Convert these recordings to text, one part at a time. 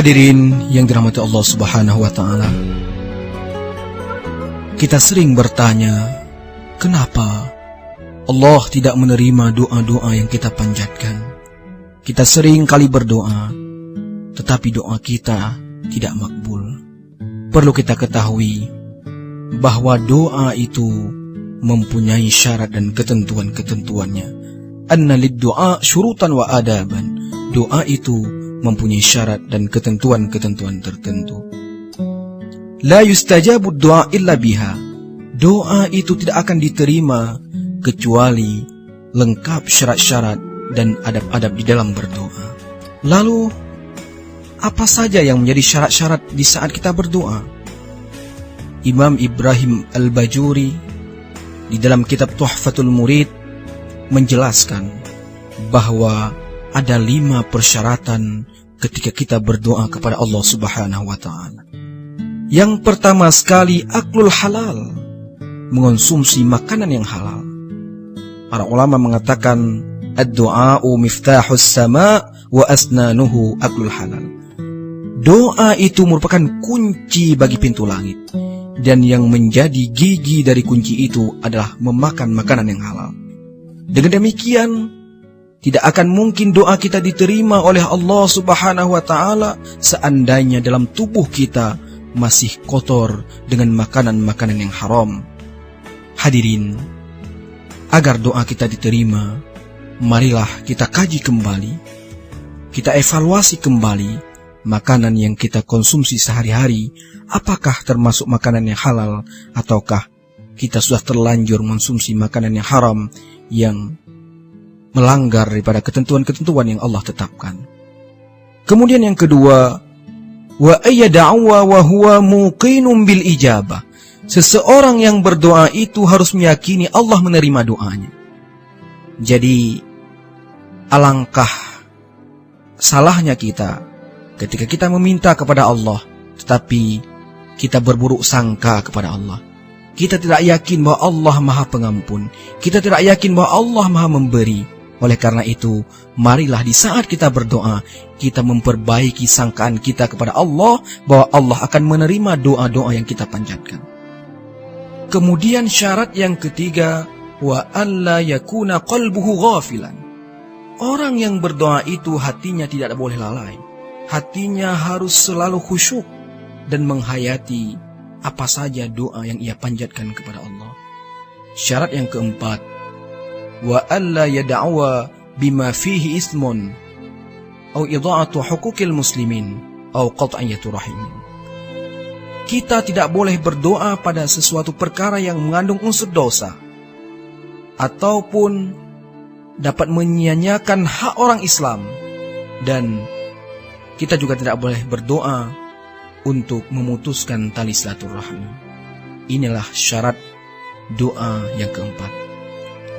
Hadirin yang dirahmati Allah Subhanahu wa Ta'ala, kita sering bertanya, kenapa Allah tidak menerima doa-doa yang kita panjatkan? Kita sering kali berdoa, tetapi doa kita tidak makbul. Perlu kita ketahui bahwa doa itu mempunyai syarat dan ketentuan-ketentuannya. Anna lid-du'a syurutan wa adaban. Doa itu mempunyai syarat dan ketentuan-ketentuan tertentu. La yustajabu du'a illa biha. Doa itu tidak akan diterima kecuali lengkap syarat-syarat dan adab-adab di dalam berdoa. Lalu, apa saja yang menjadi syarat-syarat di saat kita berdoa? Imam Ibrahim Al-Bajuri di dalam kitab Tuhfatul Murid menjelaskan bahwa ada 5 persyaratan ketika kita berdoa kepada Allah Subhanahu wa Ta'ala. Yang pertama sekali, aklul halal, mengonsumsi makanan yang halal. Para ulama mengatakan ad-du'a'u miftahus sama' wa asnanuhu aklul halal. Doa itu merupakan kunci bagi pintu langit, dan yang menjadi gigi dari kunci itu adalah memakan makanan yang halal. Dengan demikian, tidak akan mungkin doa kita diterima oleh Allah Subhanahu wa Ta'ala seandainya dalam tubuh kita masih kotor dengan makanan-makanan yang haram. Hadirin, agar doa kita diterima, marilah kita kaji kembali, kita evaluasi kembali makanan yang kita konsumsi sehari-hari, apakah termasuk makanan yang halal ataukah kita sudah terlanjur mengonsumsi makanan yang haram yang melanggar daripada ketentuan-ketentuan yang Allah tetapkan. Kemudian yang kedua, wa ayyada'wa wa huwa muqinun bil ijabah. Seseorang yang berdoa itu harus meyakini Allah menerima doanya. Jadi, alangkah salahnya kita ketika kita meminta kepada Allah, tetapi kita berburuk sangka kepada Allah. Kita tidak yakin bahwa Allah Maha Pengampun. Kita tidak yakin bahwa Allah Maha Memberi. Oleh karena itu, marilah di saat kita berdoa, kita memperbaiki sangkaan kita kepada Allah bahwa Allah akan menerima doa-doa yang kita panjatkan. Kemudian syarat yang ketiga, wa alla yakuna qalbuhu ghafilan. Orang yang berdoa itu hatinya tidak boleh lalai. Hatinya harus selalu khusyuk dan menghayati apa saja doa yang ia panjatkan kepada Allah. Syarat yang keempat, wa alla yad'awa bima fihi ismun aw idha'atu huquqil muslimin aw qat'iyatu rahimin. Kita tidak boleh berdoa pada sesuatu perkara yang mengandung unsur dosa ataupun dapat menyia-nyiakan hak orang Islam, dan kita juga tidak boleh berdoa untuk memutuskan tali silaturahmi. Inilah syarat doa yang keempat.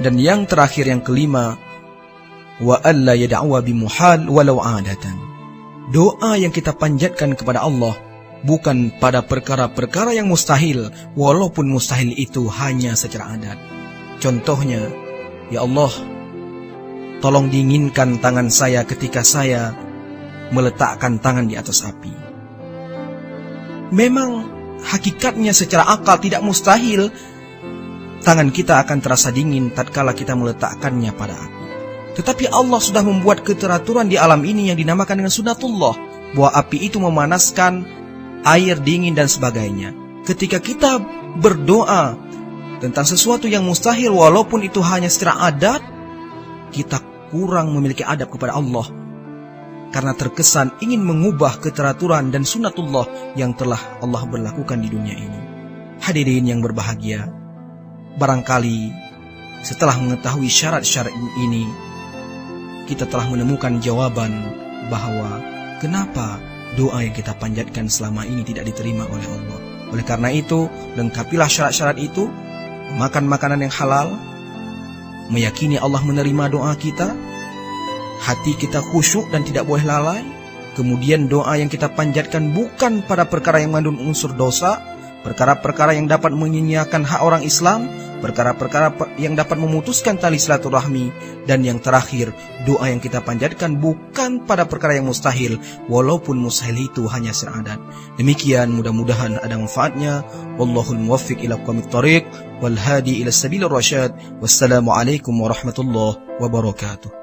Dan yang terakhir, yang kelima, wa alla yad'awa bimuhal walau 'adatan. Doa yang kita panjatkan kepada Allah bukan pada perkara-perkara yang mustahil, walaupun mustahil itu hanya secara adat. Contohnya, ya Allah, tolong dinginkan tangan saya ketika saya meletakkan tangan di atas api. Memang hakikatnya secara akal tidak mustahil tangan kita akan terasa dingin tatkala kita meletakkannya pada api. Tetapi Allah sudah membuat keteraturan di alam ini yang dinamakan dengan sunatullah, bahwa api itu memanaskan air dingin dan sebagainya. Ketika kita berdoa tentang sesuatu yang mustahil, walaupun itu hanya secara adat, kita kurang memiliki adab kepada Allah, karena terkesan ingin mengubah keteraturan dan sunatullah yang telah Allah berlakukan di dunia ini. Hadirin yang berbahagia, barangkali setelah mengetahui syarat-syarat ini, kita telah menemukan jawaban bahwa kenapa doa yang kita panjatkan selama ini tidak diterima oleh Allah. Oleh karena itu, lengkapilah syarat-syarat itu, makan makanan yang halal, meyakini Allah menerima doa kita, hati kita khusyuk dan tidak boleh lalai. Kemudian doa yang kita panjatkan bukan pada perkara yang mengandung unsur dosa, perkara-perkara yang dapat menyia-nyiakan hak orang Islam, perkara-perkara yang dapat memutuskan tali silaturahmi, dan yang terakhir, doa yang kita panjatkan bukan pada perkara yang mustahil, walaupun mustahil itu hanya seradat. Demikian, mudah-mudahan ada manfaatnya. Wallahul muwaffiq ila aqwamit thariq wal hadi ila sabilir rasyad. Wassalamualaikum warahmatullahi wabarakatuh.